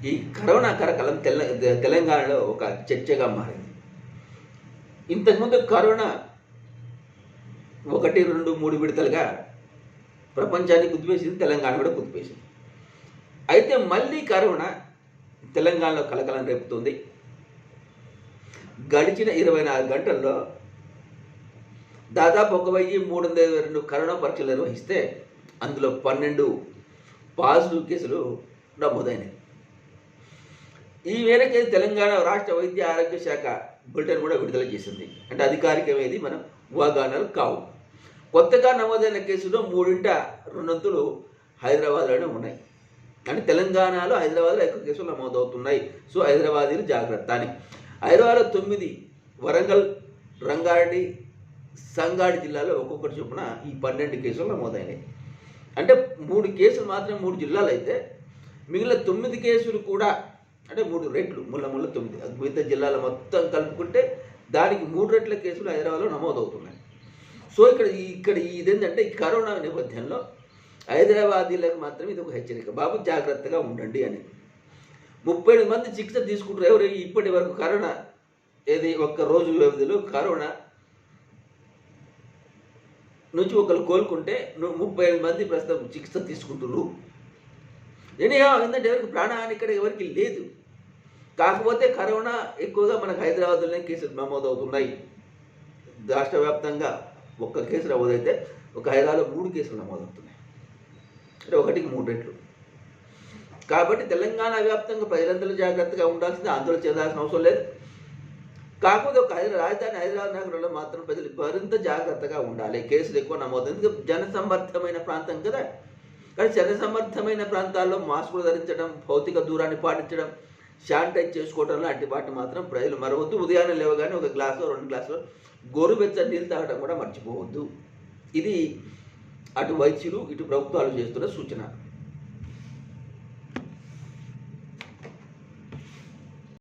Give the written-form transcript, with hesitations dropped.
ఈ కరోనా కరకలం తెలంగాణలో ఒక చర్చగా మారింది. ఇంతకుముందు కరోనా 1, 2, 3 విడతలుగా ప్రపంచాన్ని కుదిపేసింది, తెలంగాణ కూడా కుదిపేసింది. అయితే మళ్ళీ కరోనా తెలంగాణలో కలకలం రేపుతుంది. గడిచిన 24 గంటల్లో దాదాపు 1302 కరోనా పరీక్షలు నిర్వహిస్తే అందులో 12 పాజిటివ్ కేసులు నమోదైనాయి. ఈ మేరకు తెలంగాణ రాష్ట్ర వైద్య ఆరోగ్య శాఖ బులెటిన్ కూడా విడుదల చేసింది. అంటే అధికారికమేది మనం ఊహాగానాలు కావు. కొత్తగా నమోదైన కేసులో 3/2 హైదరాబాద్లోనే ఉన్నాయి. అంటే తెలంగాణలో హైదరాబాద్లో ఎక్కువ కేసులు నమోదవుతున్నాయి. సో హైదరాబాదీలు జాగ్రత్త అని. హైదరాబాద్లో 9, వరంగల్, రంగారెడ్డి, సంగారెడ్డి జిల్లాలో ఒక్కొక్కటి చొప్పున ఈ 12 కేసులు నమోదైనాయి. అంటే 3 కేసులు మాత్రం 3 జిల్లాలు అయితే మిగిలిన 9 కేసులు కూడా అంటే 3 రెట్లు ముళ్ళ 9 మిగతా జిల్లాల మొత్తం కలుపుకుంటే దానికి 3 రెట్ల కేసులు హైదరాబాద్లో నమోదవుతున్నాయి. సో ఇక్కడ ఇదేంటంటే ఈ కరోనా నేపథ్యంలో హైదరాబాదీలకు మాత్రం ఇది ఒక హెచ్చరిక, బాబు జాగ్రత్తగా ఉండండి అని. 38 మంది చికిత్స తీసుకుంటారు. ఎవరు ఇప్పటి వరకు కరోనా ఒక్క రోజు వ్యవధిలో కరోనా నుంచి ఒకరు కోలుకుంటే 35 మంది ప్రస్తుతం చికిత్స తీసుకుంటున్నారు. ఏంటంటే ఎవరికి ప్రాణహాని ఇక్కడ ఎవరికి లేదు. కాకపోతే కరోనా ఎక్కువగా మనకు హైదరాబాద్లోనే కేసులు నమోదవుతున్నాయి. రాష్ట్ర వ్యాప్తంగా 1 కేసు నమోదైతే ఒక హైదరాబాద్లో 3 కేసులు నమోదవుతున్నాయి. అంటే 1కి 3 రెట్లు. కాబట్టి తెలంగాణ వ్యాప్తంగా ప్రజలందరూ జాగ్రత్తగా ఉండాల్సింది, ఆందోళన చెందాల్సిన అవసరం లేదు. కాకపోతే ఒక రాజధాని హైదరాబాద్ నగరంలో మాత్రం ప్రజలు మరింత జాగ్రత్తగా ఉండాలి. కేసులు ఎక్కువ నమోదవుతుంది. ఎందుకంటే జనసమ్మర్ధమైన ప్రాంతం కదా. కానీ జనసమ్మర్ధమైన ప్రాంతాల్లో మాస్కులు ధరించడం, భౌతిక దూరాన్ని పాటించడం, శానిటైజ్ చేసుకోవడం లాంటి వాటిని మాత్రం ప్రజలు మరవద్దు. ఉదయాన్నే లేవగానే 1 గ్లాసు 2 గ్లాసులు గోరువెచ్చని నీళ్ళు తాగడం కూడా మర్చిపోవద్దు. ఇది అటు వైద్యులు ఇటు ప్రభుత్వాలు చేస్తున్న సూచన.